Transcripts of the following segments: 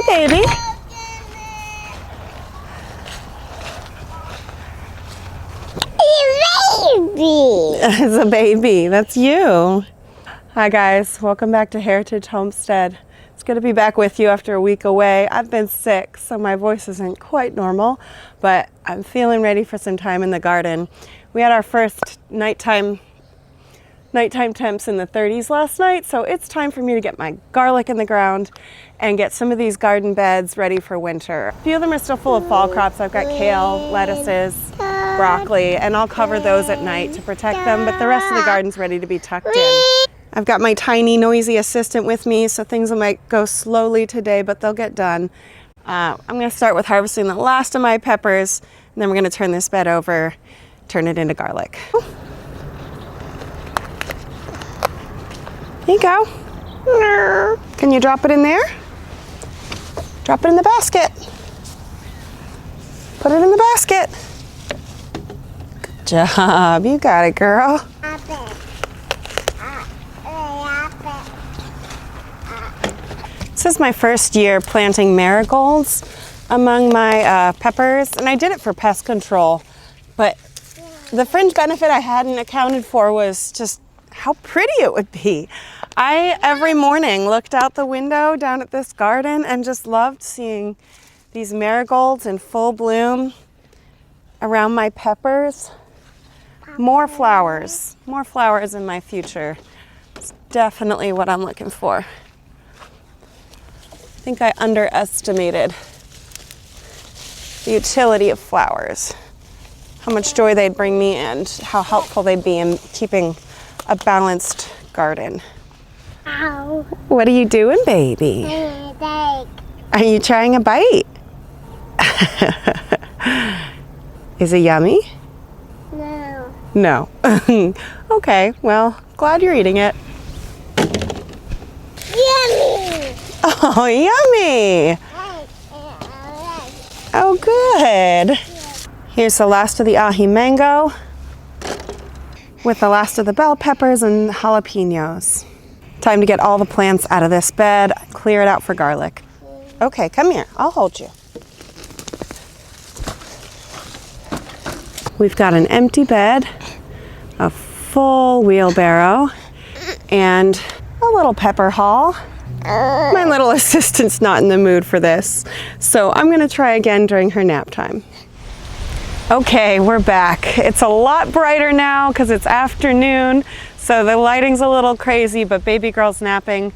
Hey, baby. It's a baby. That's you. Hi, guys. Welcome back to Heritage Homestead. It's good to be back with you after a week away. I've been sick, so my voice isn't quite normal, but I'm feeling ready for some time in the garden. We had our first nighttime temps in the 30s last night, so it's time for me to get my garlic in the ground and get some of these garden beds ready for winter. A few of them are still full of fall crops. I've got kale, lettuces, broccoli, and I'll cover those at night to protect them, but the rest of the garden's ready to be tucked in. I've got my tiny, noisy assistant with me, so things might go slowly today, but they'll get done. I'm gonna start with harvesting the last of my peppers, and then we're gonna turn this bed over, turn it into garlic. Here you go. Can you drop it in there? Drop it in the basket. Put it in the basket. Good job. You got it, girl. This is my first year planting marigolds among my peppers, and I did it for pest control, but the fringe benefit I hadn't accounted for was just how pretty it would be. I, every morning, looked out the window down at this garden and just loved seeing these marigolds in full bloom around my peppers. More flowers in my future. It's definitely what I'm looking for. I think I underestimated the utility of flowers, how much joy they'd bring me and how helpful they'd be in keeping a balanced garden. Ow. What are you doing, baby? Are you trying a bite? Is it yummy? No. No. Okay, well, glad you're eating it. Yummy. Oh, yummy! Oh, good. Here's the last of the ahi mango with the last of the bell peppers and jalapenos. Time to get all the plants out of this bed, clear it out for garlic. Okay, come here, I'll hold you. We've got an empty bed, a full wheelbarrow, and a little pepper haul. My little assistant's not in the mood for this, so I'm gonna try again during her nap time. Okay, we're back. It's a lot brighter now because it's afternoon, so the lighting's a little crazy, but baby girl's napping,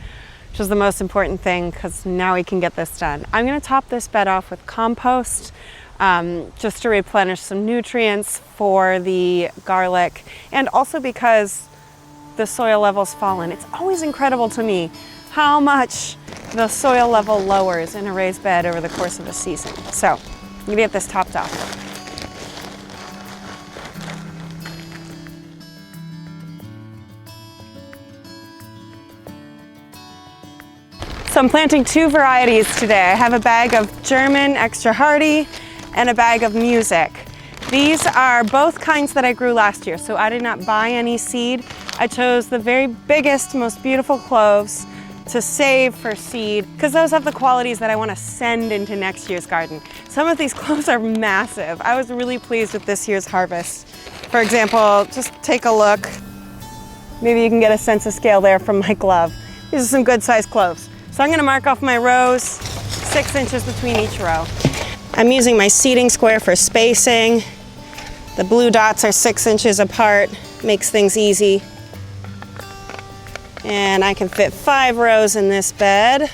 which is the most important thing because now we can get this done. I'm gonna top this bed off with compost just to replenish some nutrients for the garlic, and also because the soil level's fallen. It's always incredible to me how much the soil level lowers in a raised bed over the course of a season. So I'm gonna get this topped off. So I'm planting two varieties today. I have a bag of German extra hardy and a bag of music. These are both kinds that I grew last year, so I did not buy any seed. I chose the very biggest, most beautiful cloves to save for seed, because those have the qualities that I want to send into next year's garden. Some of these cloves are massive. I was really pleased with this year's harvest. For example, just take a look. Maybe you can get a sense of scale there from my glove. These are some good sized cloves. So I'm gonna mark off my rows, 6 inches between each row. I'm using my seating square for spacing. The blue dots are 6 inches apart, makes things easy. And I can fit 5 rows in this bed.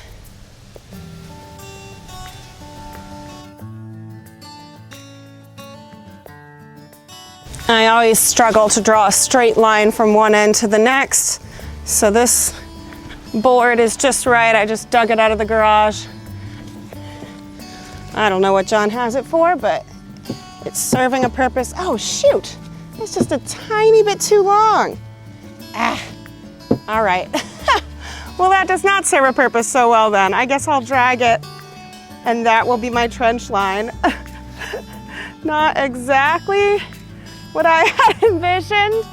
I always struggle to draw a straight line from one end to the next, so this board is just right. I just dug it out of the garage. I don't know what John has it for, but it's serving a purpose. Oh shoot, it's just a tiny bit too long. All right. Well, that does not serve a purpose so well then. I guess I'll drag it and that will be my trench line. Not exactly what I had envisioned.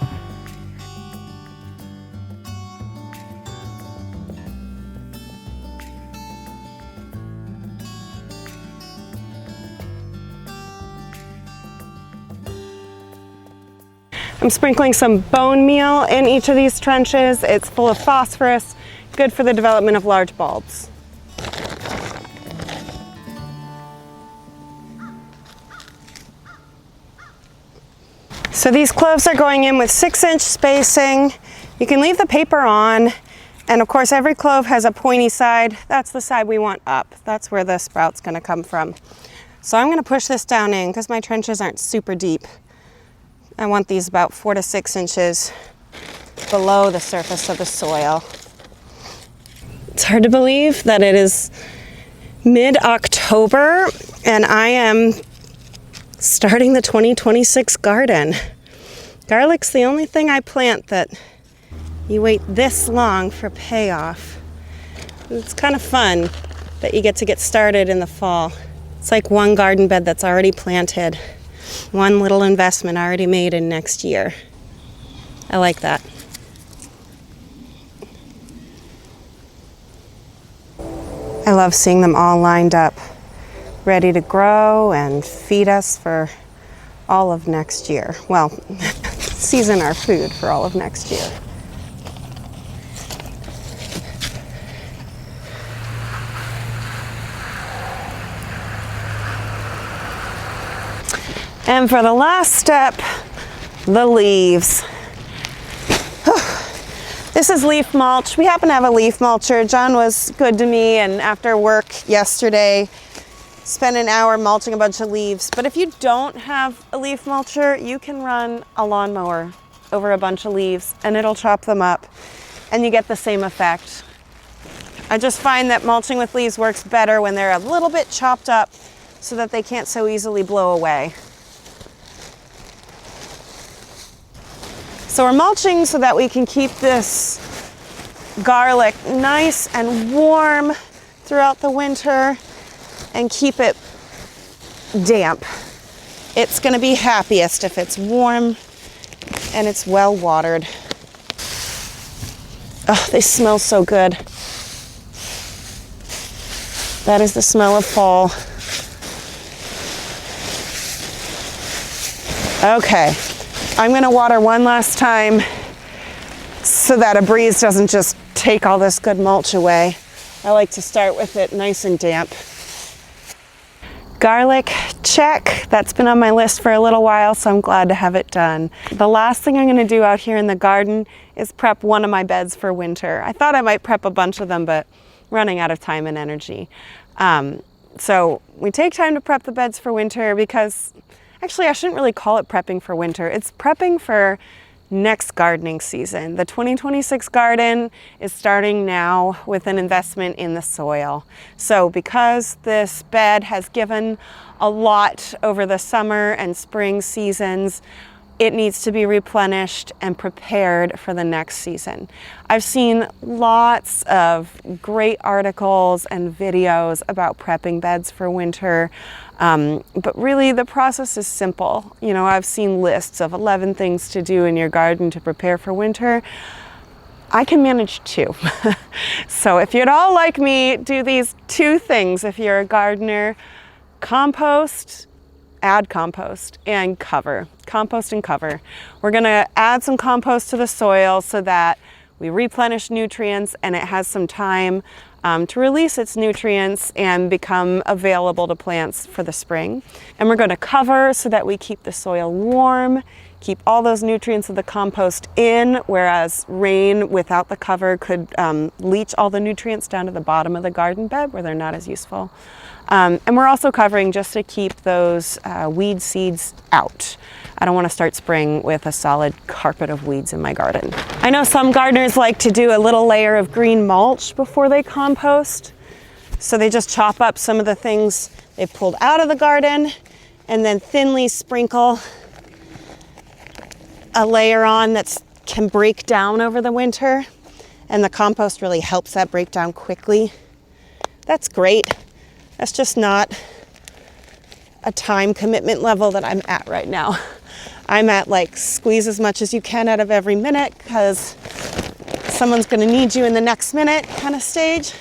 I'm sprinkling some bone meal in each of these trenches. It's full of phosphorus, good for the development of large bulbs. So these cloves are going in with 6-inch spacing. You can leave the paper on, and of course every clove has a pointy side. That's the side we want up. That's where the sprout's gonna come from. So I'm gonna push this down in because my trenches aren't super deep. I want these about 4 to 6 inches below the surface of the soil. It's hard to believe that it is mid-October and I am starting the 2026 garden. Garlic's the only thing I plant that you wait this long for payoff. It's kind of fun that you get to get started in the fall. It's like one garden bed that's already planted, one little investment already made in next year. I like that. I love seeing them all lined up, ready to grow and feed us for all of next year. Well, season our food for all of next year. And for the last step, the leaves. This is leaf mulch. We happen to have a leaf mulcher. John was good to me, and after work yesterday, spent an hour mulching a bunch of leaves. But if you don't have a leaf mulcher, you can run a lawnmower over a bunch of leaves and it'll chop them up and you get the same effect. I just find that mulching with leaves works better when they're a little bit chopped up so that they can't so easily blow away. So we're mulching so that we can keep this garlic nice and warm throughout the winter and keep it damp. It's going to be happiest if it's warm and it's well watered. Oh, they smell so good. That is the smell of fall. Okay. I'm gonna water one last time so that a breeze doesn't just take all this good mulch away. I like to start with it nice and damp. Garlic, check. That's been on my list for a little while, so I'm glad to have it done. The last thing I'm gonna do out here in the garden is prep one of my beds for winter. I thought I might prep a bunch of them, but running out of time and energy. So we take time to prep the beds for winter because actually, I shouldn't really call it prepping for winter. It's prepping for next gardening season. The 2026 garden is starting now with an investment in the soil. So because this bed has given a lot over the summer and spring seasons, it needs to be replenished and prepared for the next season. I've seen lots of great articles and videos about prepping beds for winter, but really the process is simple. You know, I've seen lists of 11 things to do in your garden to prepare for winter. I can manage 2. So if you'd all like me, do these 2 things if you're a gardener: compost, add compost, and cover. Compost and cover. We're gonna add some compost to the soil so that we replenish nutrients and it has some time to release its nutrients and become available to plants for the spring. And we're gonna cover so that we keep the soil warm, keep all those nutrients of the compost in, whereas rain without the cover could leach all the nutrients down to the bottom of the garden bed where they're not as useful. And we're also covering just to keep those weed seeds out. I don't want to start spring with a solid carpet of weeds in my garden. I know some gardeners like to do a little layer of green mulch before they compost. So they just chop up some of the things they've pulled out of the garden and then thinly sprinkle a layer on that can break down over the winter. And the compost really helps that break down quickly. That's great. That's just not a time commitment level that I'm at right now. I'm at like squeeze as much as you can out of every minute because someone's gonna need you in the next minute kind of stage.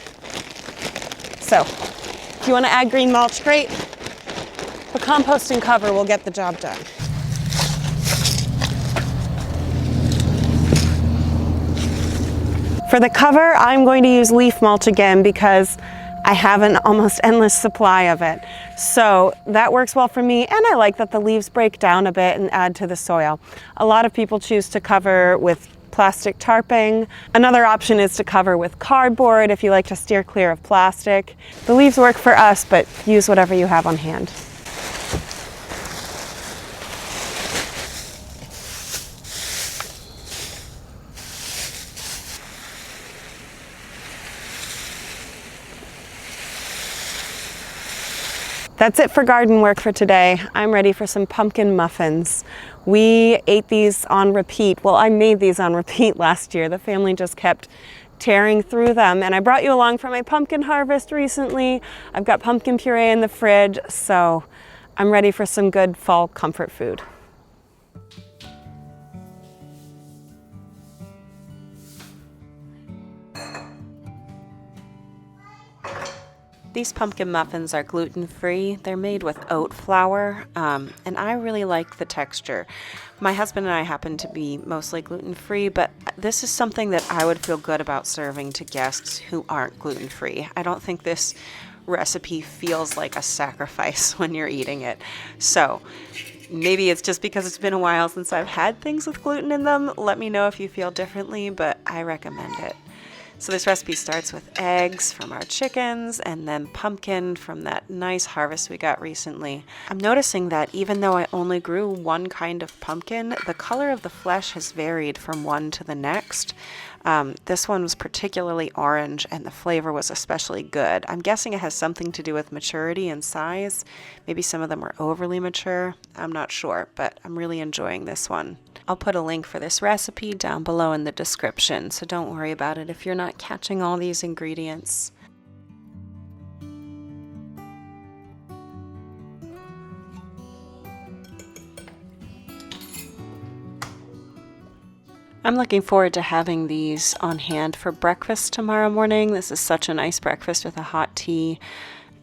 So if you wanna add green mulch, great. But compost and cover will get the job done. For the cover, I'm going to use leaf mulch again because I have an almost endless supply of it. So that works well for me, and I like that the leaves break down a bit and add to the soil. A lot of people choose to cover with plastic tarping. Another option is to cover with cardboard if you like to steer clear of plastic. The leaves work for us, but use whatever you have on hand. That's it for garden work for today. I'm ready for some pumpkin muffins. We ate these on repeat. Well, I made these on repeat last year. The family just kept tearing through them, and I brought you along for my pumpkin harvest recently. I've got pumpkin puree in the fridge, so I'm ready for some good fall comfort food. These pumpkin muffins are gluten-free. They're made with oat flour, and I really like the texture. My husband and I happen to be mostly gluten-free, but this is something that I would feel good about serving to guests who aren't gluten-free. I don't think this recipe feels like a sacrifice when you're eating it. So maybe it's just because it's been a while since I've had things with gluten in them. Let me know if you feel differently, but I recommend it. So this recipe starts with eggs from our chickens and then pumpkin from that nice harvest we got recently. I'm noticing that even though I only grew one kind of pumpkin, the color of the flesh has varied from one to the next. This one was particularly orange and the flavor was especially good. I'm guessing it has something to do with maturity and size. Maybe some of them were overly mature. I'm not sure, but I'm really enjoying this one. I'll put a link for this recipe down below in the description, so don't worry about it if you're not catching all these ingredients. I'm looking forward to having these on hand for breakfast tomorrow morning. This is such a nice breakfast with a hot tea.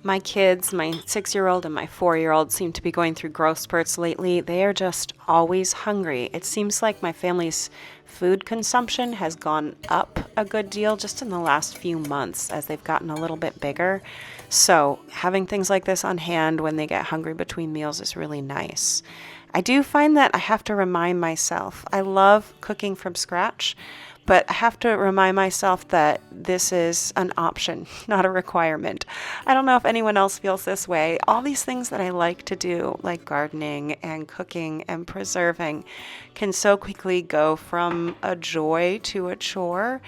My kids, my 6-year-old and my 4-year-old, seem to be going through growth spurts lately. They are just always hungry. It seems like my family's food consumption has gone up a good deal just in the last few months as they've gotten a little bit bigger. So having things like this on hand when they get hungry between meals is really nice. I do find that I have to remind myself. I love cooking from scratch, but I have to remind myself that this is an option, not a requirement. I don't know if anyone else feels this way. All these things that I like to do, like gardening and cooking and preserving, can so quickly go from a joy to a chore.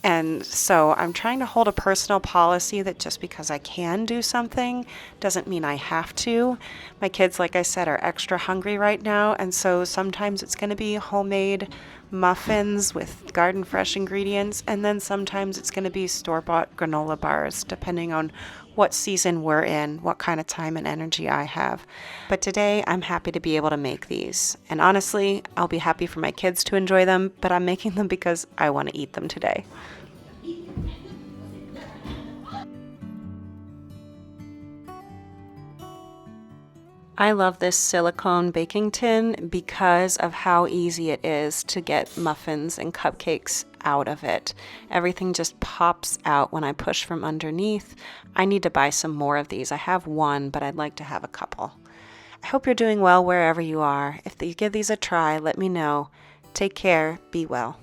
And so I'm trying to hold a personal policy that just because I can do something doesn't mean I have to. My kids, like I said, are extra hungry right now, and so sometimes it's going to be homemade muffins with garden fresh ingredients, and then sometimes it's going to be store-bought granola bars, depending on what season we're in, what kind of time and energy I have. But today I'm happy to be able to make these. And honestly, I'll be happy for my kids to enjoy them, but I'm making them because I want to eat them today. I love this silicone baking tin because of how easy it is to get muffins and cupcakes out of it. Everything just pops out when I push from underneath. I need to buy some more of these. I have one, but I'd like to have a couple. I hope you're doing well wherever you are. If you give these a try, let me know. Take care. Be well.